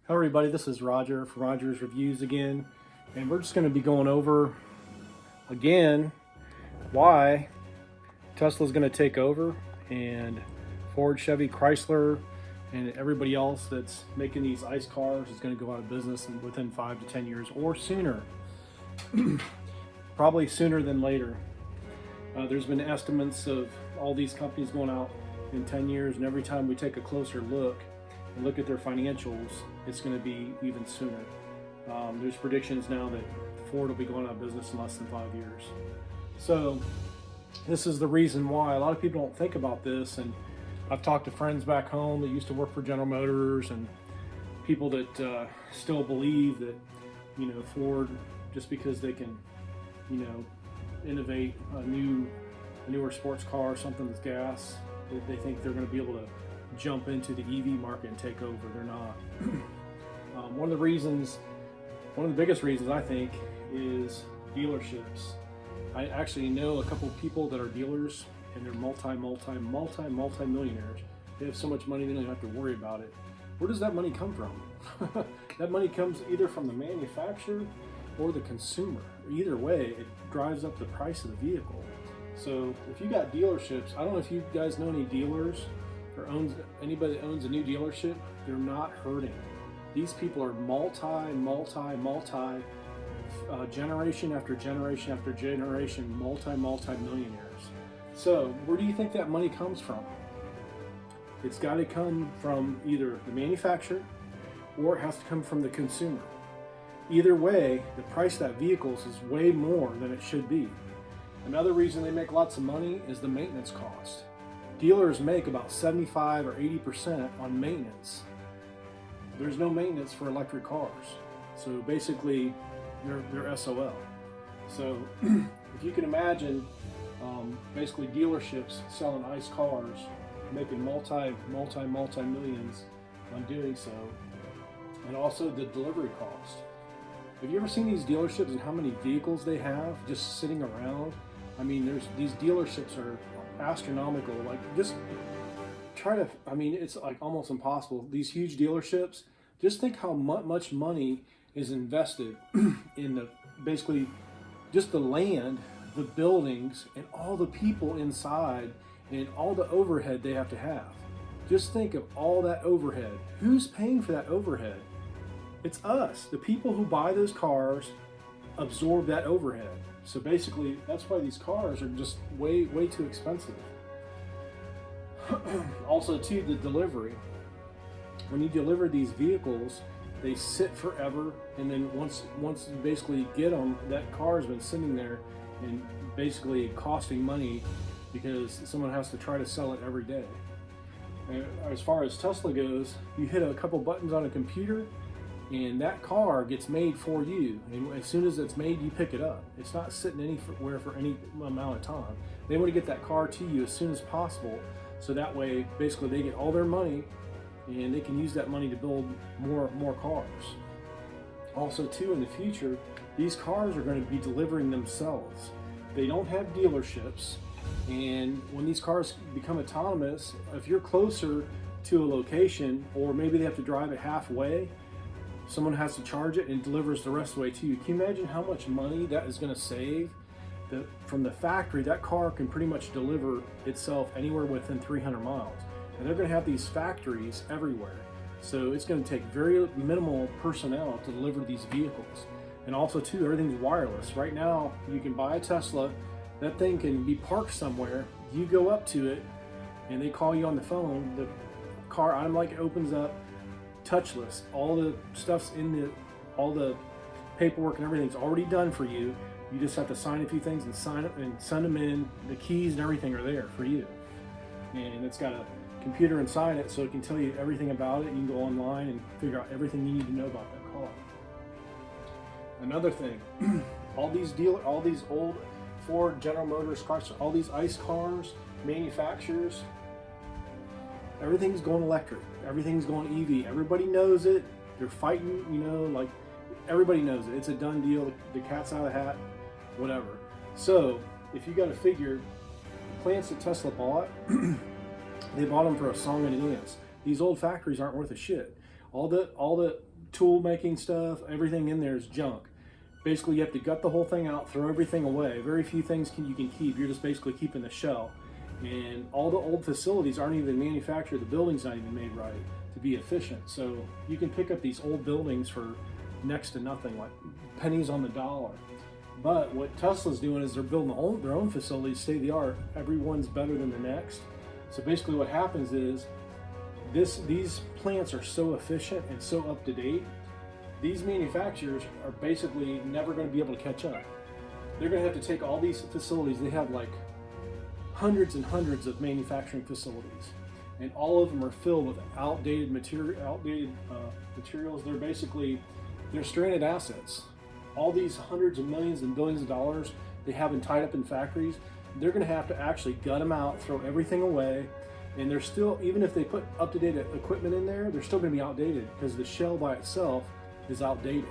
Hello everybody, this is Roger from Roger's Reviews again, and we're just going to be going over again why Tesla's going to take over and Ford, Chevy, Chrysler, and everybody else that's making these ICE cars is going to go out of business within 5 to 10 years or sooner. Probably sooner than later. There's been estimates of all these companies going out in 10 years, and every time we take a closer look and look at their financials, it's going to be even sooner. There's predictions now that Ford will be going out of business in less than 5 years. So this is the reason why a lot of people don't think about this, and I've talked to friends back home that used to work for General Motors and people that still believe that, Ford, just because they can, innovate a newer sports car, something that's gas, that they think they're going to be able to jump into the EV market and take over. They're not. One of the biggest reasons I think is dealerships. I actually know a couple people that are dealers, and they're multi-millionaires. They have so much money they don't have to worry about it. Where does that money come from? That money comes either from the manufacturer or the consumer. Either way, it drives up the price of the vehicle. So if you got dealerships, I don't know if you guys know any dealers or anybody that owns a new dealership, they're not hurting. These people are generation after generation after generation, multi-millionaires. So where do you think that money comes from? It's got to come from either the manufacturer or it has to come from the consumer. Either way, the price of that vehicles is way more than it should be. Another reason they make lots of money is the maintenance cost. Dealers make about 75 or 80% on maintenance. There's no maintenance for electric cars. So basically, they're SOL. So if you can imagine, basically dealerships selling ICE cars, making multi-millions on doing so, and also the delivery cost. Have you ever seen these dealerships and how many vehicles they have just sitting around? I mean, these dealerships are astronomical. Like, just it's like almost impossible. These huge dealerships, just think how much money is invested in basically just the land, the buildings, and all the people inside, and all the overhead they have to have. Just think of all that overhead. Who's paying for that overhead? It's us. The people who buy those cars absorb that overhead. So basically, that's why these cars are just way too expensive. Also, too, the delivery. When you deliver these vehicles, they sit forever, and then once you basically get them, that car has been sitting there and basically costing money because someone has to try to sell it every day. And as far as Tesla goes, you hit a couple buttons on a computer, and that car gets made for you. And as soon as it's made, you pick it up. It's not sitting anywhere for any amount of time. They want to get that car to you as soon as possible, so that way, basically, they get all their money, and they can use that money to build more cars. Also, too, in the future, these cars are going to be delivering themselves. They don't have dealerships, and when these cars become autonomous, if you're closer to a location, or maybe they have to drive it halfway, someone has to charge it and delivers the rest of the way to you. Can you imagine how much money that is going to save? From the factory, that car can pretty much deliver itself anywhere within 300 miles. And they're going to have these factories everywhere. So it's going to take very minimal personnel to deliver these vehicles. And also, too, everything's wireless. Right now, you can buy a Tesla. That thing can be parked somewhere. You go up to it, and they call you on the phone. The car automatically opens up, touchless. All the stuff's all the paperwork and everything's already done for you. You just have to sign a few things and sign it and send them in. The keys and everything are there for you. And it's got a computer inside it, so it can tell you everything about it. You can go online and figure out everything you need to know about that car. Another thing, all these old Ford, General Motors, Chrysler, all these ICE cars, manufacturers, everything's going electric. Everything's going EV. Everybody knows it. They're fighting, like everybody knows it. It's a done deal. The cat's out of the hat, whatever. So if you got to figure, the plants that Tesla bought, they bought them for a song and a dance. These old factories aren't worth a shit. All the tool making stuff, everything in there is junk. Basically, you have to gut the whole thing out, throw everything away. Very few things you can keep. You're just basically keeping the shell. And all the old facilities aren't even manufactured. The building's not even made right to be efficient. So you can pick up these old buildings for next to nothing, like pennies on the dollar. But what Tesla's doing is they're building their own facilities, state of the art. Everyone's better than the next. So basically what happens is these plants are so efficient and so up to date. These manufacturers are basically never going to be able to catch up. They're going to have to take all these facilities. They have like hundreds and hundreds of manufacturing facilities, and all of them are filled with outdated materials. They're stranded assets. All these hundreds of millions and billions of dollars they have been tied up in factories, they're going to have to actually gut them out, throw everything away, and they're still, even if they put up-to-date equipment in there, they're still going to be outdated because the shell by itself is outdated.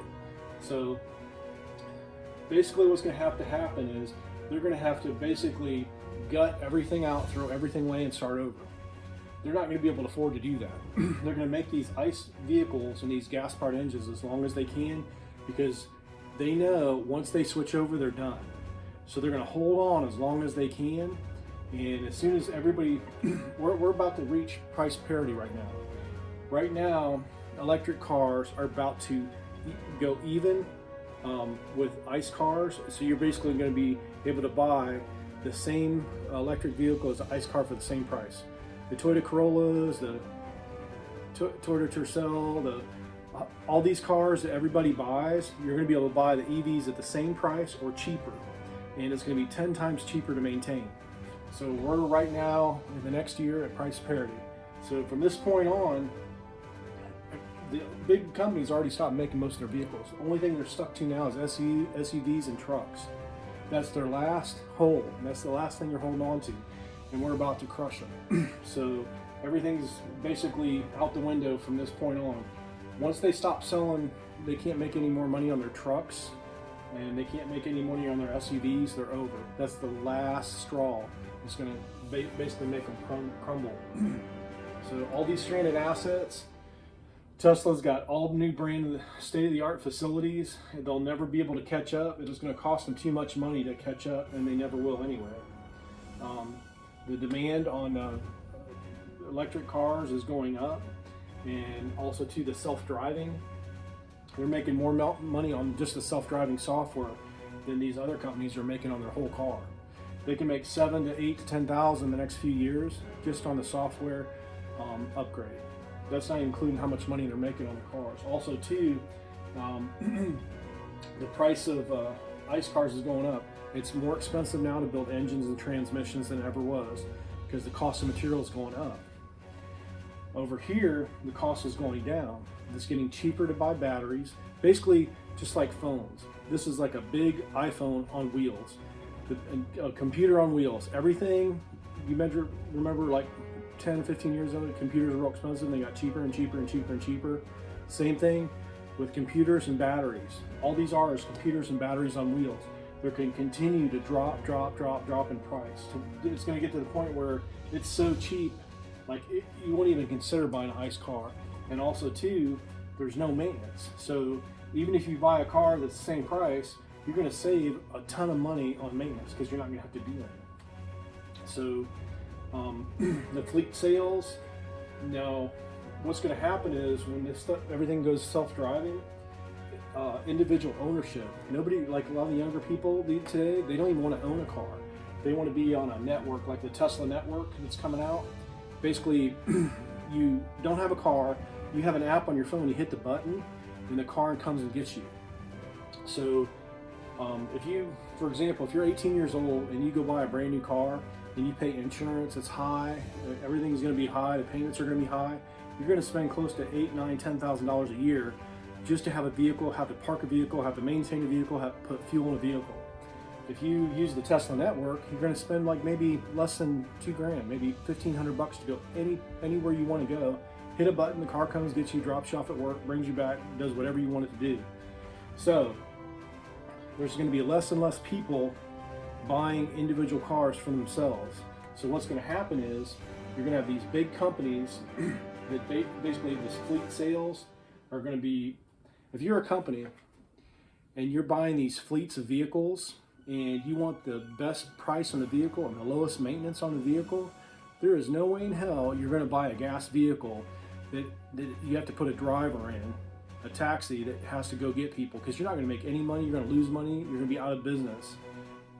So basically what's going to happen is they're going to have to basically gut everything out, throw everything away, and start over. They're not going to be able to afford to do that. They're going to make these ICE vehicles and these gas-powered engines as long as they can, because they know once they switch over, they're done. So they're going to hold on as long as they can. And as soon as everybody, we're about to reach price parity right now. Right now, electric cars are about to go even with ICE cars. So you're basically going to be able to buy the same electric vehicle as an ICE car for the same price. The Toyota Corollas, the Toyota Tercel, all these cars that everybody buys, you're going to be able to buy the EVs at the same price or cheaper. And it's going to be 10 times cheaper to maintain. So we're right now in the next year at price parity. So from this point on, the big companies already stopped making most of their vehicles. The only thing they're stuck to now is SUVs and trucks. That's their last hold. That's the last thing they're holding on to. And we're about to crush them. So everything's basically out the window from this point on. Once they stop selling, they can't make any more money on their trucks, and they can't make any money on their SUVs, they're over. That's the last straw. It's going to basically make them crumble. So all these stranded assets, Tesla's got all new brand state-of-the-art facilities. They'll never be able to catch up. It's going to cost them too much money to catch up, and they never will anyway. The demand on electric cars is going up, and also to the self-driving. They're making more money on just the self-driving software than these other companies are making on their whole car. They can make 7 to 8 to 10,000 the next few years just on the software upgrade. That's not including how much money they're making on the cars. Also, too, the price of ICE cars is going up. It's more expensive now to build engines and transmissions than it ever was because the cost of material is going up. Over here, the cost is going down. It's getting cheaper to buy batteries. Basically, just like phones. This is like a big iPhone on wheels. A computer on wheels. Everything, you remember like 10, 15 years ago, computers were real expensive and they got cheaper and cheaper and cheaper and cheaper. Same thing with computers and batteries. All these are is computers and batteries on wheels. They're going to continue to drop in price. It's going to get to the point where it's so cheap, like you won't even consider buying an ICE car. And also too, there's no maintenance. So even if you buy a car that's the same price, you're going to save a ton of money on maintenance because you're not going to have to do that. So the fleet sales, now what's going to happen is when this stuff, everything goes self-driving, individual ownership. Nobody, like a lot of the younger people today, they don't even want to own a car. They want to be on a network like the Tesla network that's coming out. Basically, you don't have a car, you have an app on your phone, you hit the button, and the car comes and gets you. So if you, for example, if you're 18 years old and you go buy a brand new car and you pay insurance, it's high, everything's going to be high, the payments are going to be high, you're going to spend close to $8,000, $9,000, $10,000 a year just to have a vehicle, have to park a vehicle, have to maintain a vehicle, have to put fuel in a vehicle. If you use the Tesla network, you're going to spend like maybe less than $2,000, maybe $1,500 to go anywhere you want to go. Hit a button, the car comes, gets you, drops you off at work, brings you back, does whatever you want it to do. So there's going to be less and less people buying individual cars for themselves. So what's going to happen is you're going to have these big companies that basically this fleet sales are going to be if you're a company and you're buying these fleets of vehicles and you want the best price on the vehicle and the lowest maintenance on the vehicle, there is no way in hell you're going to buy a gas vehicle that you have to put a driver in, a taxi that has to go get people, because you're not going to make any money. You're going to lose money. You're going to be out of business.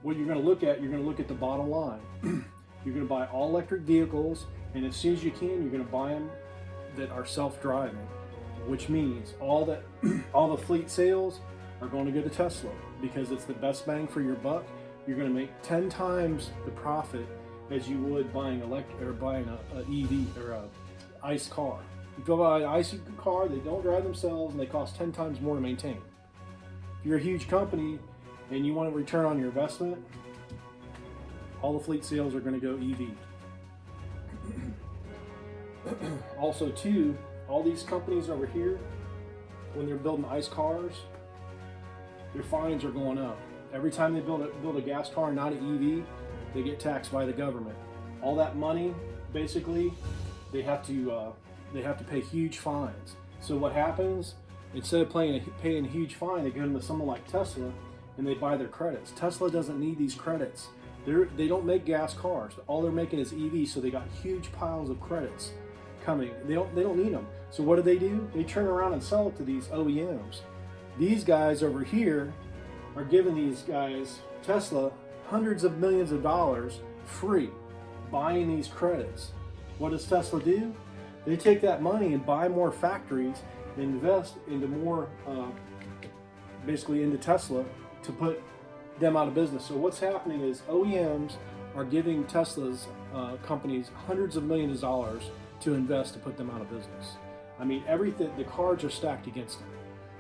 What you're going to look at, you're going to look at the bottom line. You're going to buy all electric vehicles, and as soon as you can, you're going to buy them that are self-driving, which means all the fleet sales are going to go to Tesla, because it's the best bang for your buck. You're going to make 10 times the profit as you would buying buying a EV or a ICE car. If you buy an ICE car, they don't drive themselves and they cost 10 times more to maintain. If you're a huge company and you want a return on your investment, all the fleet sales are going to go EV. Also too, all these companies over here, when they're building ICE cars, their fines are going up. Every time they build a gas car, not an EV, they get taxed by the government. All that money, basically, they have to pay huge fines. So what happens? Instead of paying a huge fine, they go into someone like Tesla and they buy their credits. Tesla doesn't need these credits. They don't make gas cars. All they're making is EVs, so they got huge piles of credits coming. They don't need them. So what do? They turn around and sell it to these OEMs. These guys over here are giving these guys, Tesla, hundreds of millions of dollars free, buying these credits. What does Tesla do? They take that money and buy more factories and invest into more, basically into Tesla, to put them out of business. So what's happening is OEMs are giving Tesla's companies hundreds of millions of dollars to invest to put them out of business. I mean, everything, the cards are stacked against them.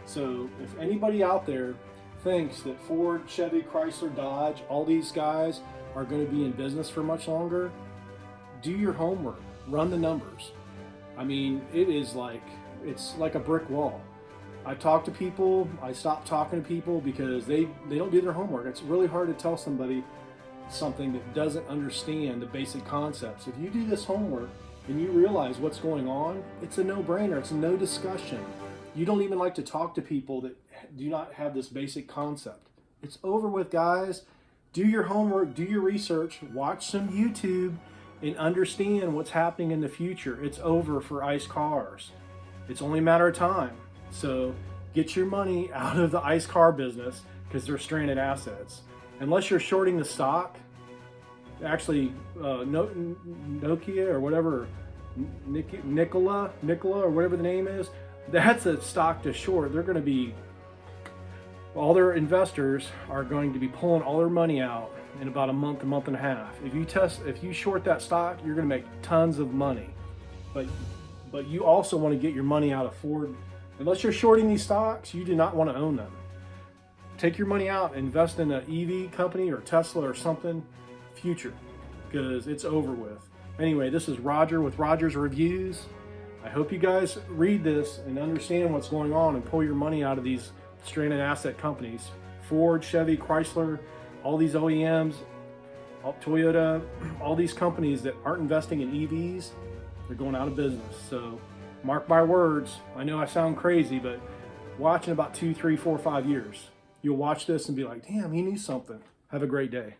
So if anybody out there thinks that Ford, Chevy, Chrysler, Dodge, all these guys are going to be in business for much longer, do your homework, run the numbers. I mean, it's like a brick wall. I talk to people, I stop talking to people because they don't do their homework. It's really hard to tell somebody something that doesn't understand the basic concepts. If you do this homework and you realize what's going on, it's a no-brainer, it's a no discussion. You don't even like to talk to people that do not have this basic concept. It's over with, guys. Do your homework, do your research, watch some YouTube, and understand what's happening in the future. It's over for ICE cars. It's only a matter of time. So get your money out of the ICE car business because they're stranded assets. Unless you're shorting the stock, actually Nokia or whatever, Nikola or whatever the name is, that's a stock to short. They're going to be, all their investors are going to be pulling all their money out in about a month and a half. If you short that stock, you're going to make tons of money. But you also want to get your money out of Ford. Unless you're shorting these stocks, you do not want to own them. Take your money out, invest in an EV company or Tesla or something future, because it's over with. Anyway, this is Roger with Roger's Reviews. I hope you guys read this and understand what's going on and pull your money out of these stranded asset companies. Ford, Chevy, Chrysler, all these OEMs, Toyota, all these companies that aren't investing in EVs, they're going out of business. So mark my words. I know I sound crazy, but watch in about 2, 3, 4, 5 years. You'll watch this and be like, damn, he knew something. Have a great day.